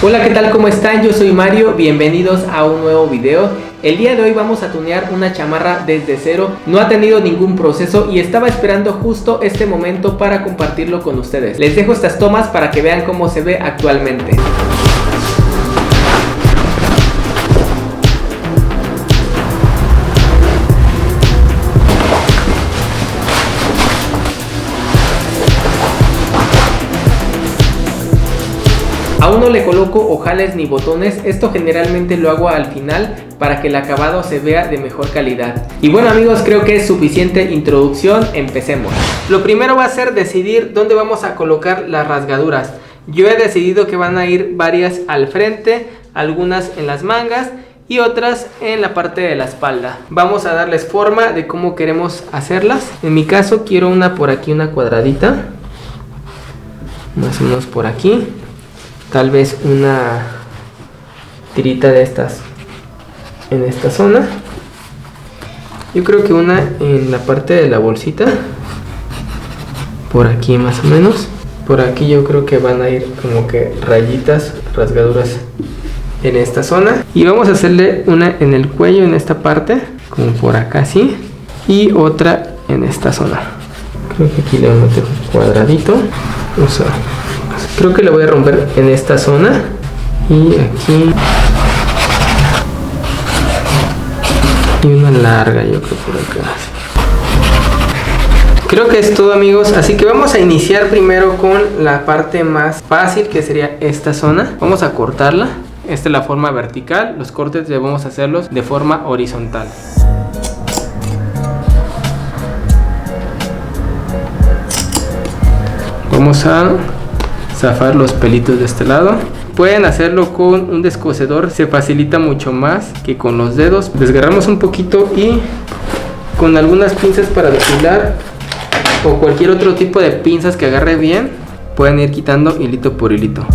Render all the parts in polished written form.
Hola, ¿qué tal? ¿Cómo están? Yo soy Mario, bienvenidos a un nuevo video. El día de hoy vamos a tunear una chamarra desde cero. No ha tenido ningún proceso y estaba esperando justo este momento para compartirlo con ustedes. Les dejo estas tomas para que vean cómo se ve actualmente. Aún no le coloco ojales ni botones, esto generalmente lo hago al final para que el acabado se vea de mejor calidad. Y bueno amigos, creo que es suficiente introducción, empecemos. Lo primero va a ser decidir dónde vamos a colocar las rasgaduras. Yo he decidido que van a ir varias al frente, algunas en las mangas y otras en la parte de la espalda. Vamos a darles forma de cómo queremos hacerlas. En mi caso quiero una por aquí, una cuadradita, más o menos por aquí. Tal vez una tirita de estas en esta zona. Yo creo que una en la parte de la bolsita. Por aquí más o menos. Por aquí yo creo que van a ir como que rayitas, rasgaduras en esta zona. Y vamos a hacerle una en el cuello, en esta parte. Como por acá así. Y otra en esta zona. Creo que aquí le vamos a meter un cuadradito. Vamos a... Creo que le voy a romper en esta zona y aquí y una larga, yo creo por acá. Creo que es todo amigos, así que vamos a iniciar primero con la parte más fácil, que sería esta zona. Vamos a cortarla. Esta es la forma vertical, los cortes debemos hacerlos de forma horizontal. Vamos a zafar los pelitos de este lado. Pueden hacerlo con un descocedor, se facilita mucho más que con los dedos. Desgarramos un poquito y con algunas pinzas para depilar o cualquier otro tipo de pinzas que agarre bien, pueden ir quitando hilito por hilito.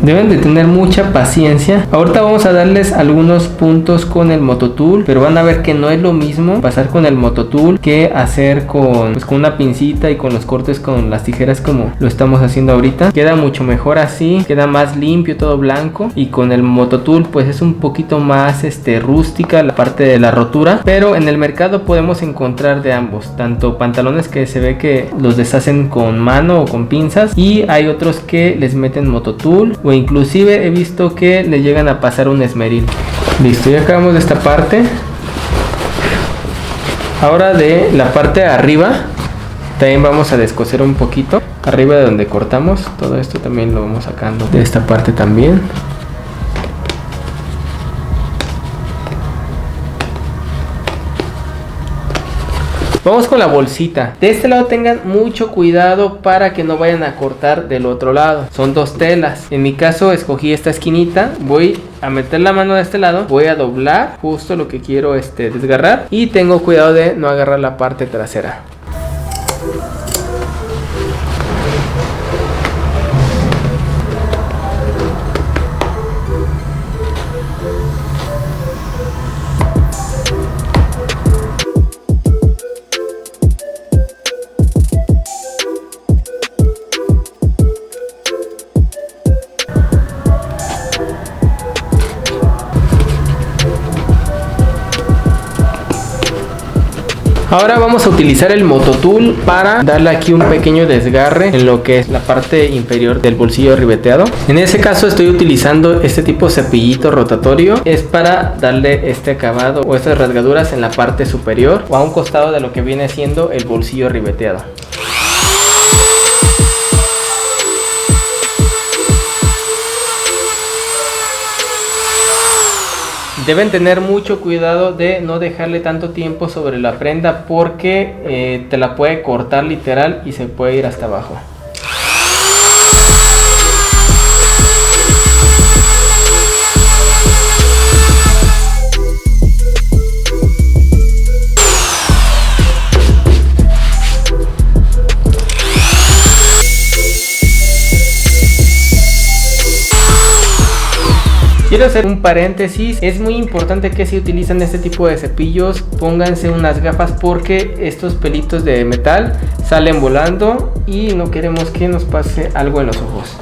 Deben de tener mucha paciencia. Ahorita vamos a darles algunos puntos con el Mototool, pero van a ver que no es lo mismo pasar con el Mototool que hacer con una pincita y con los cortes con las tijeras como lo estamos haciendo ahorita. Queda mucho mejor así, queda más limpio, todo blanco, y con el Mototool pues es un poquito más rústica la parte de la rotura, pero en el mercado podemos encontrar de ambos, tanto pantalones que se ve que los deshacen con mano o con pinzas, y hay otros que les meten Mototool, o inclusive he visto que le llegan a pasar un esmeril. Listo, ya acabamos de esta parte. Ahora de la parte de arriba también vamos a descoser un poquito. Arriba de donde cortamos, todo esto también lo vamos sacando de esta parte también. Vamos con la bolsita. De este lado tengan mucho cuidado para que no vayan a cortar del otro lado. Son dos telas. En mi caso escogí esta esquinita. Voy a meter la mano de este lado. Voy a doblar justo lo que quiero desgarrar. Y tengo cuidado de no agarrar la parte trasera. Ahora vamos a utilizar el Mototool para darle aquí un pequeño desgarre en lo que es la parte inferior del bolsillo ribeteado. En ese caso estoy utilizando este tipo de cepillito rotatorio. Es para darle este acabado o estas rasgaduras en la parte superior o a un costado de lo que viene siendo el bolsillo ribeteado. Deben tener mucho cuidado de no dejarle tanto tiempo sobre la prenda porque te la puede cortar literal y se puede ir hasta abajo. Quiero hacer un paréntesis, es muy importante que si utilizan este tipo de cepillos pónganse unas gafas porque estos pelitos de metal salen volando y no queremos que nos pase algo en los ojos.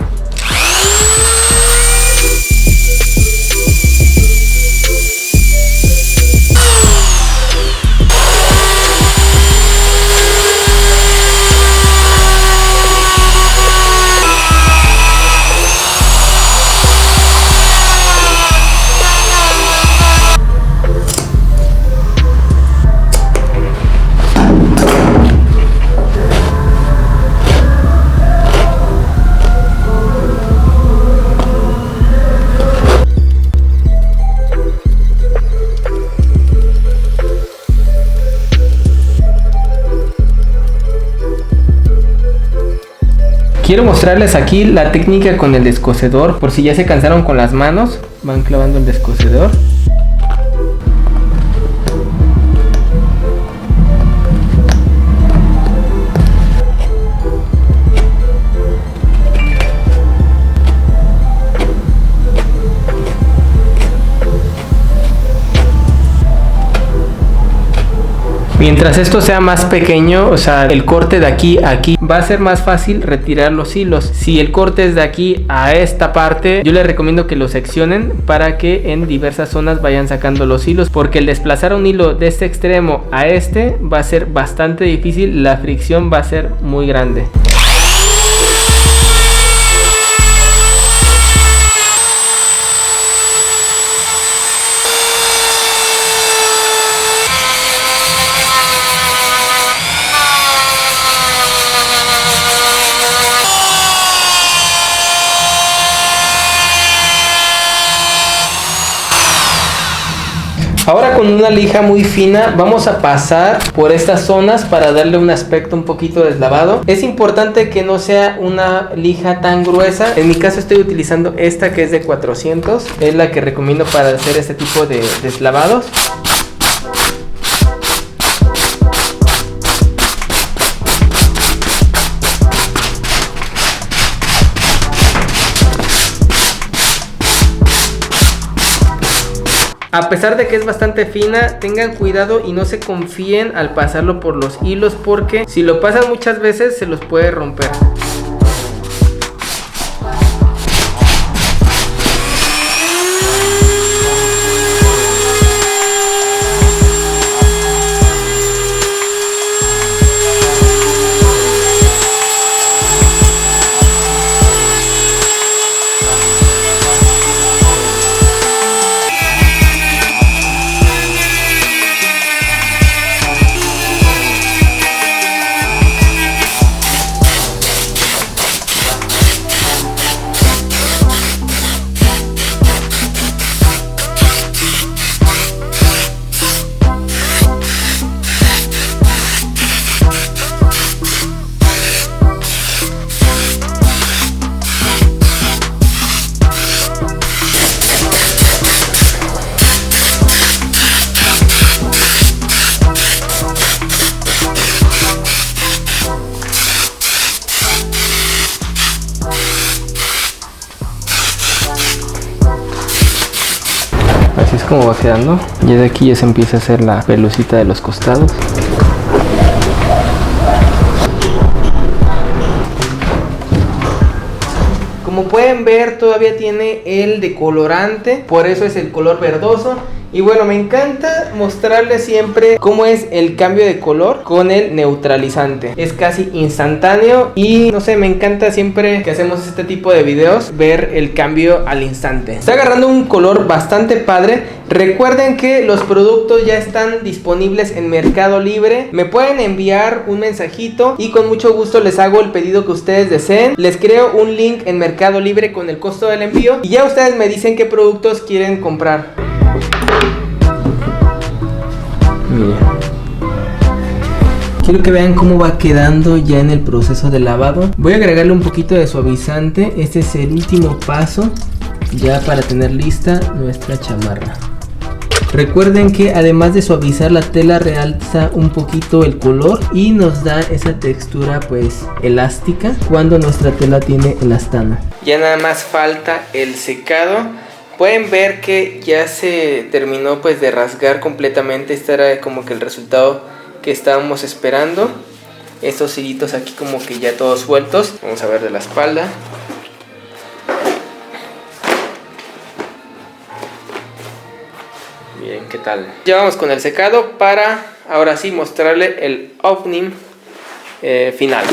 Quiero mostrarles aquí la técnica con el descocedor, por si ya se cansaron con las manos, van clavando el descocedor. Mientras esto sea más pequeño, o sea, el corte de aquí a aquí, va a ser más fácil retirar los hilos. Si el corte es de aquí a esta parte, yo les recomiendo que lo seccionen para que en diversas zonas vayan sacando los hilos, porque el desplazar un hilo de este extremo a este va a ser bastante difícil, la fricción va a ser muy grande. Ahora con una lija muy fina vamos a pasar por estas zonas para darle un aspecto un poquito deslavado. Es importante que no sea una lija tan gruesa. En mi caso estoy utilizando esta que es de 400. Es la que recomiendo para hacer este tipo de deslavados. A pesar de que es bastante fina, tengan cuidado y no se confíen al pasarlo por los hilos, porque si lo pasan muchas veces se los puede romper. Así es como va quedando. Y de aquí ya se empieza a hacer la pelucita de los costados. Como pueden ver, todavía tiene el decolorante, por eso es el color verdoso. Y bueno, me encanta mostrarles siempre cómo es el cambio de color con el neutralizante. Es casi instantáneo y no sé, me encanta siempre que hacemos este tipo de videos ver el cambio al instante. Está agarrando un color bastante padre. Recuerden que los productos ya están disponibles en Mercado Libre. Me pueden enviar un mensajito y con mucho gusto les hago el pedido que ustedes deseen. Les creo un link en Mercado Libre con el costo del envío y ya ustedes me dicen qué productos quieren comprar. Mira. Quiero que vean cómo va quedando ya en el proceso de lavado. Voy a agregarle un poquito de suavizante. Este es el último paso ya para tener lista nuestra chamarra. Recuerden que además de suavizar la tela, realza un poquito el color y nos da esa textura pues elástica cuando nuestra tela tiene elastano. Ya nada más falta el secado Pueden ver que ya se terminó pues de rasgar completamente. Este era como que el resultado que estábamos esperando. Estos hilitos aquí como que ya todos sueltos. Vamos a ver de la espalda. Bien, ¿qué tal? Ya vamos con el secado para ahora sí mostrarle el opening final.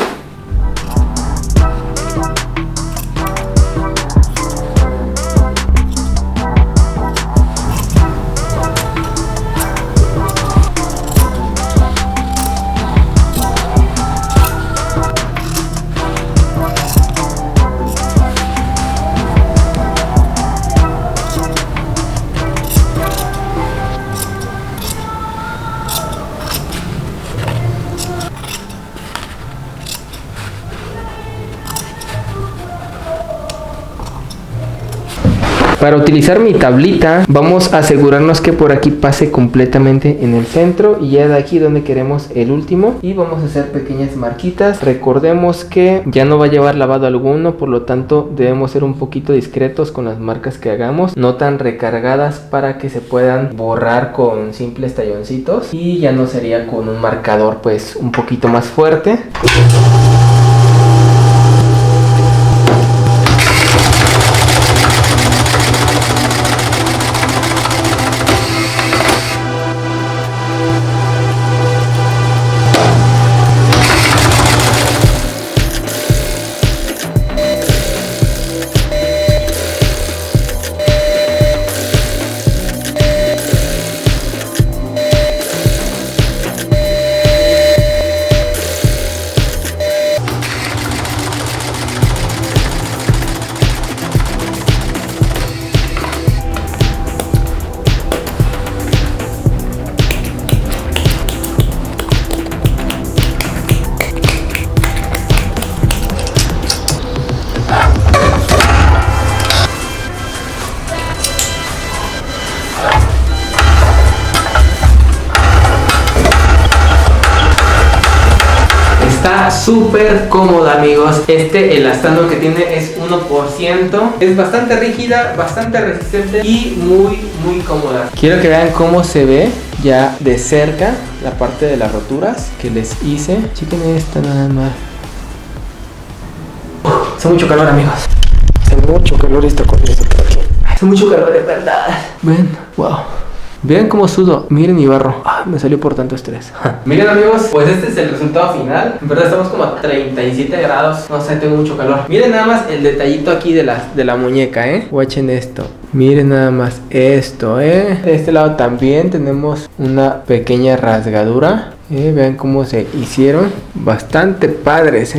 Para utilizar mi tablita vamos a asegurarnos que por aquí pase completamente en el centro y ya de aquí donde queremos el último, y vamos a hacer pequeñas marquitas. Recordemos que ya no va a llevar lavado alguno, por lo tanto debemos ser un poquito discretos con las marcas que hagamos, no tan recargadas para que se puedan borrar con simples talloncitos, y ya no sería con un marcador pues un poquito más fuerte. Está súper cómoda, amigos. Este elastano que tiene es 1%. Es bastante rígida, bastante resistente y muy cómoda. Quiero que vean cómo se ve ya de cerca la parte de las roturas que les hice. Chequen esta nada más. Hace mucho calor, amigos. Hace mucho calor esta cosa. Hace mucho calor, de verdad. Ven, wow. Vean cómo sudo, miren mi barro. Me salió por tanto estrés. Miren, amigos, pues este es el resultado final. En verdad estamos como a 37 grados. No sé, tengo mucho calor. Miren nada más el detallito aquí de la muñeca, Watchen esto. Miren nada más esto, De este lado también tenemos una pequeña rasgadura. Vean cómo se hicieron. Bastante padres,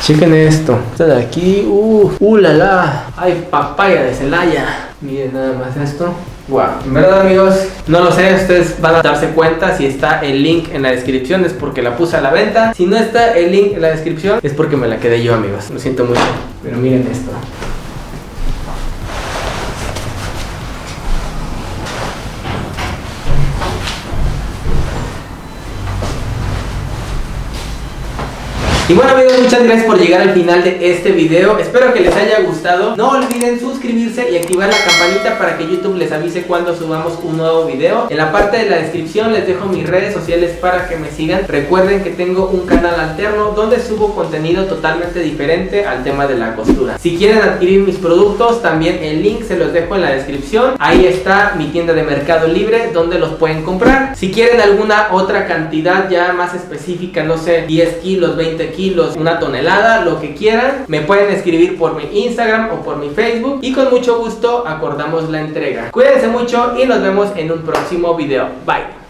Chequen esto. Esta de aquí. La la. Ay, papaya de Celaya. Miren nada más esto. Wow, en verdad, amigos, no lo sé, ustedes van a darse cuenta. Si está el link en la descripción es porque la puse a la venta. Si no está el link en la descripción es porque me la quedé yo, amigos. Lo siento mucho, pero miren esto. Y bueno, amigos, muchas gracias por llegar al final de este video. Espero que les haya gustado. No olviden suscribirse y activar la campanita para que YouTube les avise cuando subamos un nuevo video. En la parte de la descripción les dejo mis redes sociales para que me sigan. Recuerden que tengo un canal alterno donde subo contenido totalmente diferente al tema de la costura. Si quieren adquirir mis productos, también el link se los dejo en la descripción. Ahí está mi tienda de Mercado Libre donde los pueden comprar. Si quieren alguna otra cantidad ya más específica, no sé, 10 kilos, 20 kilos, una tonelada, lo que quieran, me pueden escribir por mi Instagram o por mi Facebook y con mucho gusto acordamos la entrega. Cuídense mucho y nos vemos en un próximo video. Bye.